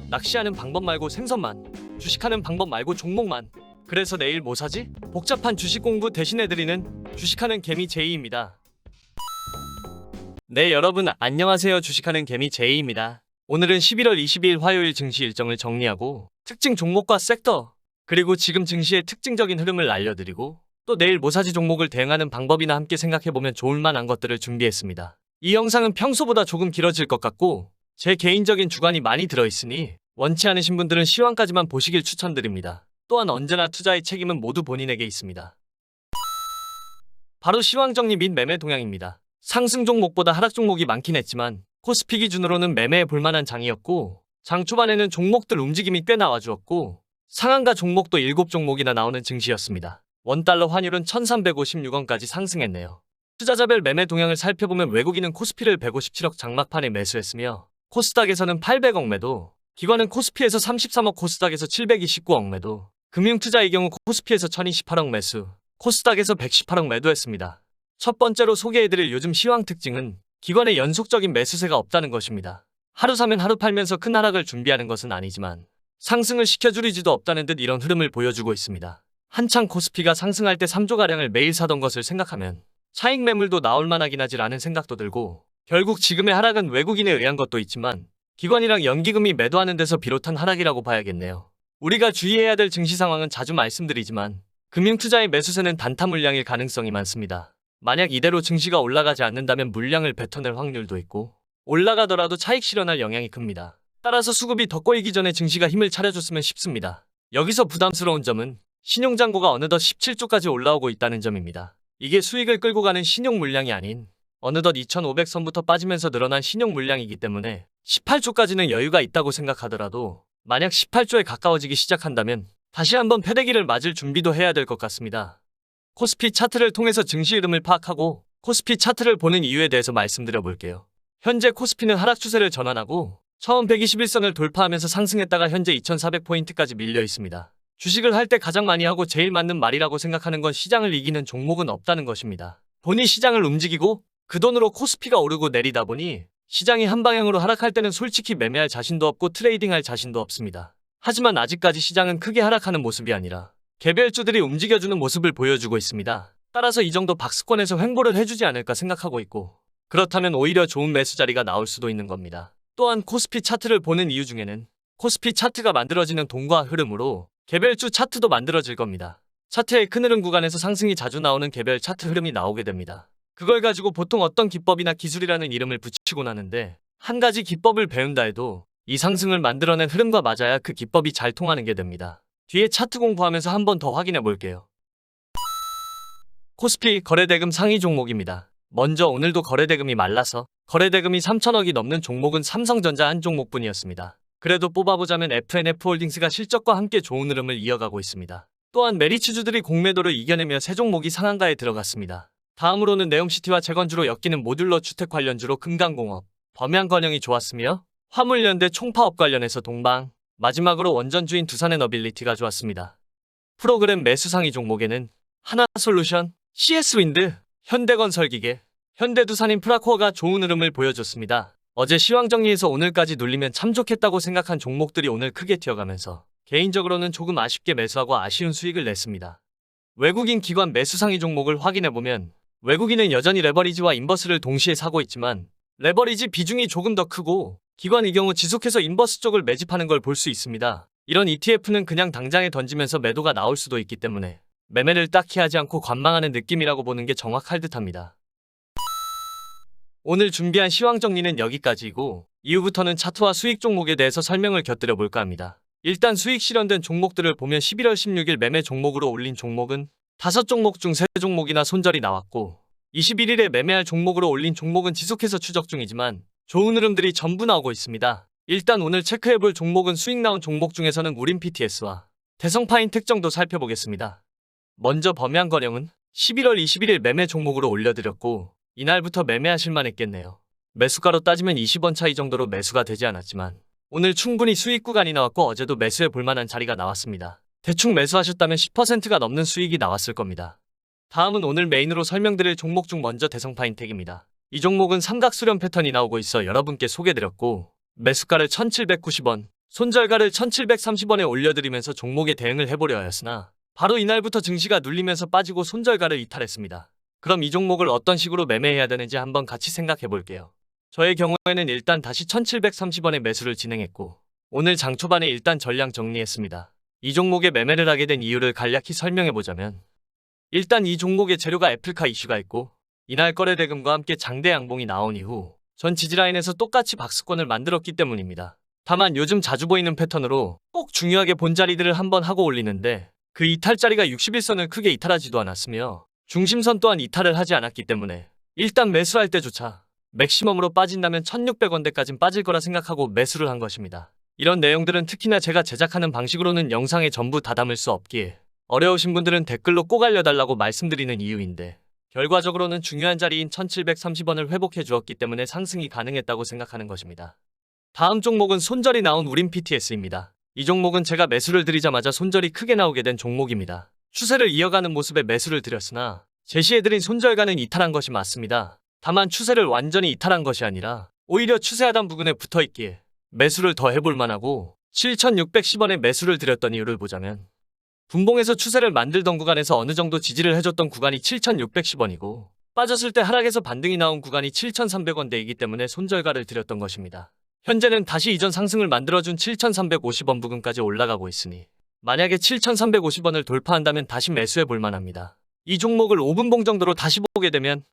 낚시하는 방법 말고 생선만, 주식하는 방법 말고 종목만. 그래서 내일 뭐 사지? 복잡한 주식 공부 대신해드리는 주식하는 개미 제이입니다. 네, 여러분 안녕하세요. 주식하는 개미 제이입니다. 오늘은 11월 22일 화요일 증시 일정을 정리하고 특징 종목과 섹터, 그리고 지금 증시의 특징적인 흐름을 알려드리고 또 내일 뭐 사지 종목을 대응하는 방법이나 함께 생각해보면 좋을 만한 것들을 준비했습니다. 이 영상은 평소보다 조금 길어질 것 같고 제 개인적인 주관이 많이 들어있으니 원치 않으신 분들은 시황까지만 보시길 추천드립니다. 또한 언제나 투자의 책임은 모두 본인에게 있습니다. 바로 시황 정리 및 매매 동향입니다. 상승 종목보다 하락 종목이 많긴 했지만 코스피 기준으로는 매매해 볼만한 장이었고 장 초반에는 종목들 움직임이 꽤 나와주었고 상한가 종목도 7종목이나 나오는 증시였습니다. 원달러 환율은 1356원까지 상승했네요. 투자자별 매매 동향을 살펴보면 외국인은 코스피를 157억 장막판에 매수했으며 코스닥에서는 800억 매도, 기관은 코스피에서 33억, 코스닥에서 729억 매도, 금융투자의 경우 코스피에서 1028억 매수, 코스닥에서 118억 매도했습니다. 첫 번째로 소개해드릴 요즘 시황 특징은 기관의 연속적인 매수세가 없다는 것입니다. 하루 사면 하루 팔면서 큰 하락을 준비하는 것은 아니지만 상승을 시켜줄 의지도 없다는 듯 이런 흐름을 보여주고 있습니다. 한창 코스피가 상승할 때 3조가량을 매일 사던 것을 생각하면 차익 매물도 나올 만하긴 하지라는 생각도 들고 결국 지금의 하락은 외국인에 의한 것도 있지만 기관이랑 연기금이 매도하는 데서 비롯한 하락이라고 봐야겠네요. 우리가 주의해야 될 증시 상황은 자주 말씀드리지만 금융투자의 매수세는 단타 물량일 가능성이 많습니다. 만약 이대로 증시가 올라가지 않는다면 물량을 뱉어낼 확률도 있고 올라가더라도 차익 실현할 영향이 큽니다. 따라서 수급이 더 꼬이기 전에 증시가 힘을 차려줬으면 싶습니다. 여기서 부담스러운 점은 신용잔고가 어느덧 17조까지 올라오고 있다는 점입니다. 이게 수익을 끌고 가는 신용 물량이 아닌 어느덧 2500선부터 빠지면서 늘어난 신용 물량이기 때문에 18조까지는 여유가 있다고 생각하더라도 만약 18조에 가까워지기 시작한다면 다시 한번 패대기를 맞을 준비도 해야 될 것 같습니다. 코스피 차트를 통해서 증시 흐름을 파악하고 코스피 차트를 보는 이유에 대해서 말씀드려 볼게요. 현재 코스피는 하락 추세를 전환하고 처음 121선을 돌파하면서 상승했다가 현재 2400포인트까지 밀려 있습니다. 주식을 할 때 가장 많이 하고 제일 맞는 말이라고 생각하는 건 시장을 이기는 종목은 없다는 것입니다. 본인이 시장을 움직이고 그 돈으로 코스피가 오르고 내리다 보니 시장이 한 방향으로 하락할 때는 솔직히 매매할 자신도 없고 트레이딩할 자신도 없습니다. 하지만 아직까지 시장은 크게 하락하는 모습이 아니라 개별주들이 움직여주는 모습을 보여주고 있습니다. 따라서 이 정도 박스권에서 횡보를 해주지 않을까 생각하고 있고 그렇다면 오히려 좋은 매수 자리가 나올 수도 있는 겁니다. 또한 코스피 차트를 보는 이유 중에는 코스피 차트가 만들어지는 동과 흐름으로 개별주 차트도 만들어질 겁니다. 차트의 큰 흐름 구간에서 상승이 자주 나오는 개별 차트 흐름이 나오게 됩니다. 그걸 가지고 보통 어떤 기법이나 기술이라는 이름을 붙이곤 하는데 한 가지 기법을 배운다 해도 이 상승을 만들어낸 흐름과 맞아야 그 기법이 잘 통하는 게 됩니다. 뒤에 차트 공부하면서 한 번 더 확인해 볼게요. 코스피 거래대금 상위 종목입니다. 먼저 오늘도 거래대금이 말라서 거래대금이 3천억이 넘는 종목은 삼성전자 한 종목뿐이었습니다. 그래도 뽑아보자면 FNF홀딩스가 실적과 함께 좋은 흐름을 이어가고 있습니다. 또한 메리츠주들이 공매도를 이겨내며 세 종목이 상한가에 들어갔습니다. 다음으로는 네옴시티와 재건주로 엮이는 모듈러 주택 관련주로 금강공업, 범양건영이 좋았으며 화물연대 총파업 관련해서 동방, 마지막으로 원전주인 두산에너빌리티가 좋았습니다. 프로그램 매수 상위 종목에는 하나솔루션, CS윈드, 현대건설기계, 현대두산인프라코어가 좋은 흐름을 보여줬습니다. 어제 시황 정리에서 오늘까지 눌리면 참 좋겠다고 생각한 종목들이 오늘 크게 튀어가면서 개인적으로는 조금 아쉽게 매수하고 아쉬운 수익을 냈습니다. 외국인 기관 매수 상위 종목을 확인해보면 외국인은 여전히 레버리지와 인버스를 동시에 사고 있지만 레버리지 비중이 조금 더 크고 기관의 경우 지속해서 인버스 쪽을 매집하는 걸 볼 수 있습니다. 이런 ETF는 그냥 당장에 던지면서 매도가 나올 수도 있기 때문에 매매를 딱히 하지 않고 관망하는 느낌이라고 보는 게 정확할 듯합니다. 오늘 준비한 시황 정리는 여기까지이고 이후부터는 차트와 수익 종목에 대해서 설명을 곁들여 볼까 합니다. 일단 수익 실현된 종목들을 보면 11월 16일 매매 종목으로 올린 종목은 5종목 중 3종목이나 손절이 나왔고 21일에 매매할 종목으로 올린 종목은 지속해서 추적 중이지만 좋은 흐름들이 전부 나오고 있습니다. 일단 오늘 체크해볼 종목은 수익 나온 종목 중에서는 우린 PTS와 대성파인 특정도 살펴보겠습니다. 먼저 범양건영은 11월 21일 매매 종목으로 올려드렸고 이날부터 매매하실만 했겠네요. 매수가로 따지면 20원 차이 정도로 매수가 되지 않았지만 오늘 충분히 수익 구간이 나왔고 어제도 매수해 볼만한 자리가 나왔습니다. 대충 매수하셨다면 10%가 넘는 수익이 나왔을 겁니다. 다음은 오늘 메인으로 설명드릴 종목 중 먼저 대성파인텍입니다. 이 종목은 삼각 수렴 패턴이 나오고 있어 여러분께 소개드렸고 매수가를 1790원, 손절가를 1730원에 올려드리면서 종목에 대응을 해보려 하였으나 바로 이날부터 증시가 눌리면서 빠지고 손절가를 이탈했습니다. 그럼 이 종목을 어떤 식으로 매매해야 되는지 한번 같이 생각해 볼게요. 저의 경우에는 일단 다시 1730원에 매수를 진행했고 오늘 장 초반에 일단 전량 정리했습니다. 이 종목에 매매를 하게 된 이유를 간략히 설명해 보자면 일단 이 종목의 재료가 애플카 이슈가 있고 이날 거래대금과 함께 장대 양봉이 나온 이후 전 지지라인에서 똑같이 박스권을 만들었기 때문입니다. 다만 요즘 자주 보이는 패턴으로 꼭 중요하게 본자리들을 한번 하고 올리는데 그 이탈자리가 61선을 크게 이탈하지도 않았으며 중심선 또한 이탈을 하지 않았기 때문에 일단 매수할 때조차 맥시멈으로 빠진다면 1600원대까진 빠질 거라 생각하고 매수를 한 것입니다. 이런 내용들은 특히나 제가 제작하는 방식으로는 영상에 전부 다 담을 수 없기에 어려우신 분들은 댓글로 꼭 알려달라고 말씀드리는 이유인데 결과적으로는 중요한 자리인 1730원을 회복해 주었기 때문에 상승이 가능했다고 생각하는 것입니다. 다음 종목은 손절이 나온 우림 PTS입니다. 이 종목은 제가 매수를 드리자마자 손절이 크게 나오게 된 종목입니다. 추세를 이어가는 모습에 매수를 드렸으나 제시해드린 손절가는 이탈한 것이 맞습니다. 다만 추세를 완전히 이탈한 것이 아니라 오히려 추세 하단 부근에 붙어있기에 매수를 더 해볼 만하고 7610원에 매수를 드렸던 이유를 보자면 분봉에서 추세를 만들던 구간에서 어느 정도 지지를 해줬던 구간이 7610원이고 빠졌을 때 하락에서 반등이 나온 구간이 7300원대이기 때문에 손절가를 드렸던 것입니다. 현재는 다시 이전 상승을 만들어준 7350원 부근까지 올라가고 있으니 만약에 7350원을 돌파한다면 다시 매수해 볼 만합니다. 이 종목을 5분봉 정도로 다시 보게 되면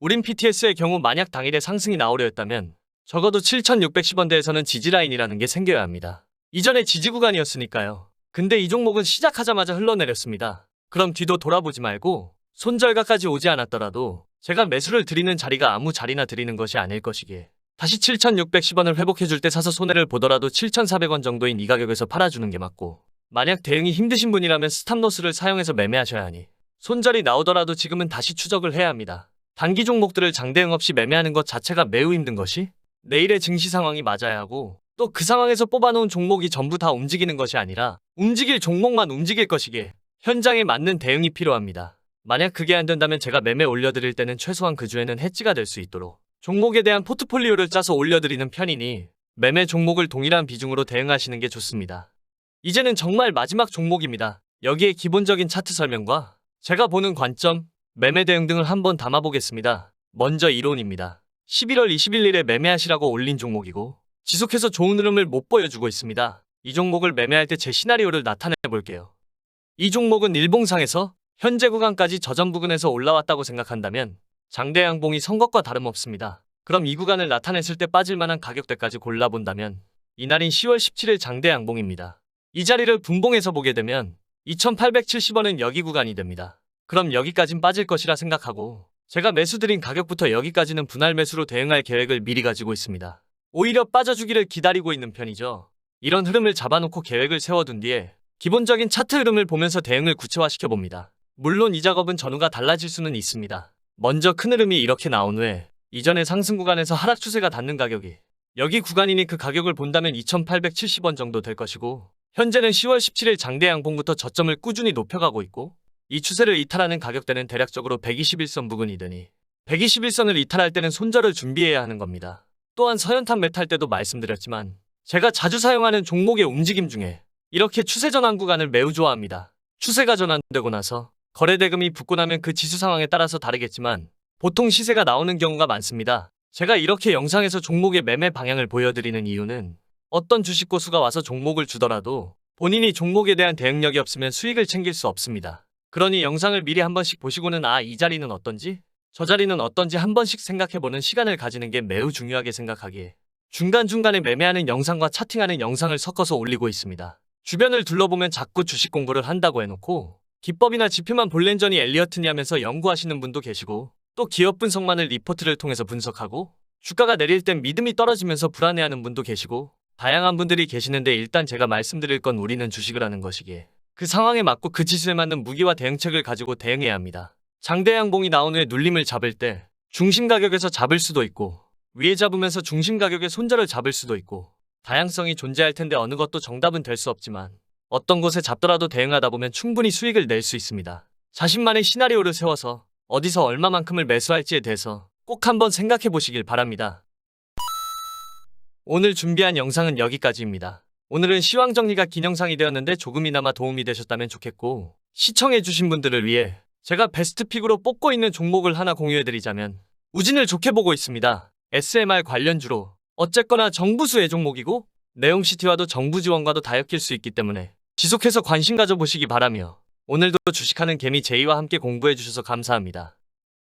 우림 PTS의 경우 만약 당일에 상승이 나오려 했다면 적어도 7610원대에서는 지지라인이라는 게 생겨야 합니다. 이전에 지지 구간이었으니까요. 근데 이 종목은 시작하자마자 흘러내렸습니다. 그럼 뒤도 돌아보지 말고 손절가까지 오지 않았더라도 제가 매수를 드리는 자리가 아무 자리나 드리는 것이 아닐 것이기에 다시 7610원을 회복해줄 때 사서 손해를 보더라도 7400원 정도인 이 가격에서 팔아주는 게 맞고 만약 대응이 힘드신 분이라면 스탑로스를 사용해서 매매하셔야 하니 손절이 나오더라도 지금은 다시 추적을 해야 합니다. 단기 종목들을 장대응 없이 매매하는 것 자체가 매우 힘든 것이 내일의 증시 상황이 맞아야 하고 또 그 상황에서 뽑아놓은 종목이 전부 다 움직이는 것이 아니라 움직일 종목만 움직일 것이기에 현장에 맞는 대응이 필요합니다. 만약 그게 안 된다면 제가 매매 올려드릴 때는 최소한 그 주에는 해지가 될 수 있도록 종목에 대한 포트폴리오를 짜서 올려드리는 편이니 매매 종목을 동일한 비중으로 대응하시는 게 좋습니다. 이제는 정말 마지막 종목입니다. 여기에 기본적인 차트 설명과 제가 보는 관점, 매매 대응 등을 한번 담아보겠습니다. 먼저 이론입니다. 11월 21일에 매매하시라고 올린 종목이고 지속해서 좋은 흐름을 못 보여주고 있습니다. 이 종목을 매매할 때 제 시나리오를 나타내 볼게요. 이 종목은 일봉상에서 현재 구간까지 저점 부근에서 올라왔다고 생각한다면 장대 양봉이 선 것과 다름없습니다. 그럼 이 구간을 나타냈을 때 빠질 만한 가격대까지 골라본다면 이날인 10월 17일 장대 양봉입니다. 이 자리를 분봉에서 보게 되면 2870원은 여기 구간이 됩니다. 그럼 여기까진 빠질 것이라 생각하고 제가 매수드린 가격부터 여기까지는 분할 매수로 대응할 계획을 미리 가지고 있습니다. 오히려 빠져주기를 기다리고 있는 편이죠. 이런 흐름을 잡아놓고 계획을 세워둔 뒤에 기본적인 차트 흐름을 보면서 대응을 구체화시켜봅니다. 물론 이 작업은 전후가 달라질 수는 있습니다. 먼저 큰 흐름이 이렇게 나온 후에 이전의 상승 구간에서 하락 추세가 닿는 가격이 여기 구간이니 그 가격을 본다면 2870원 정도 될 것이고 현재는 10월 17일 장대 양봉부터 저점을 꾸준히 높여가고 있고 이 추세를 이탈하는 가격대는 대략적으로 121선 부근이 되니 121선을 이탈할 때는 손절을 준비해야 하는 겁니다. 또한 서현탄 메탈 때도 말씀드렸지만 제가 자주 사용하는 종목의 움직임 중에 이렇게 추세 전환 구간을 매우 좋아합니다. 추세가 전환되고 나서 거래대금이 붙고 나면 그 지수 상황에 따라서 다르겠지만 보통 시세가 나오는 경우가 많습니다. 제가 이렇게 영상에서 종목의 매매 방향을 보여드리는 이유는 어떤 주식 고수가 와서 종목을 주더라도 본인이 종목에 대한 대응력이 없으면 수익을 챙길 수 없습니다. 그러니 영상을 미리 한 번씩 보시고는 이 자리는 어떤지 저 자리는 어떤지 한 번씩 생각해보는 시간을 가지는 게 매우 중요하게 생각하기에 중간중간에 매매하는 영상과 차팅하는 영상을 섞어서 올리고 있습니다. 주변을 둘러보면 자꾸 주식 공부를 한다고 해놓고 기법이나 지표만 볼랜저니 엘리어트니 하면서 연구하시는 분도 계시고 또 기업 분석만을 리포트를 통해서 분석하고 주가가 내릴 땐 믿음이 떨어지면서 불안해하는 분도 계시고 다양한 분들이 계시는데 일단 제가 말씀드릴 건 우리는 주식을 하는 것이기에 그 상황에 맞고 그 지수에 맞는 무기와 대응책을 가지고 대응해야 합니다. 장대 양봉이 나온 후에 눌림을 잡을 때 중심 가격에서 잡을 수도 있고 위에 잡으면서 중심 가격의 손절을 잡을 수도 있고 다양성이 존재할 텐데 어느 것도 정답은 될 수 없지만 어떤 곳에 잡더라도 대응하다 보면 충분히 수익을 낼 수 있습니다. 자신만의 시나리오를 세워서 어디서 얼마만큼을 매수할지에 대해서 꼭 한번 생각해 보시길 바랍니다. 오늘 준비한 영상은 여기까지입니다. 오늘은 시황 정리가 긴 영상이 되었는데 조금이나마 도움이 되셨다면 좋겠고, 시청해주신 분들을 위해 제가 베스트 픽으로 뽑고 있는 종목을 하나 공유해드리자면 우진을 좋게 보고 있습니다. SMR 관련주로 어쨌거나 정부 수혜 종목이고 내용 CT와도 정부 지원과도 다 엮일 수 있기 때문에 지속해서 관심 가져보시기 바라며 오늘도 주식하는 개미 제이와 함께 공부해주셔서 감사합니다.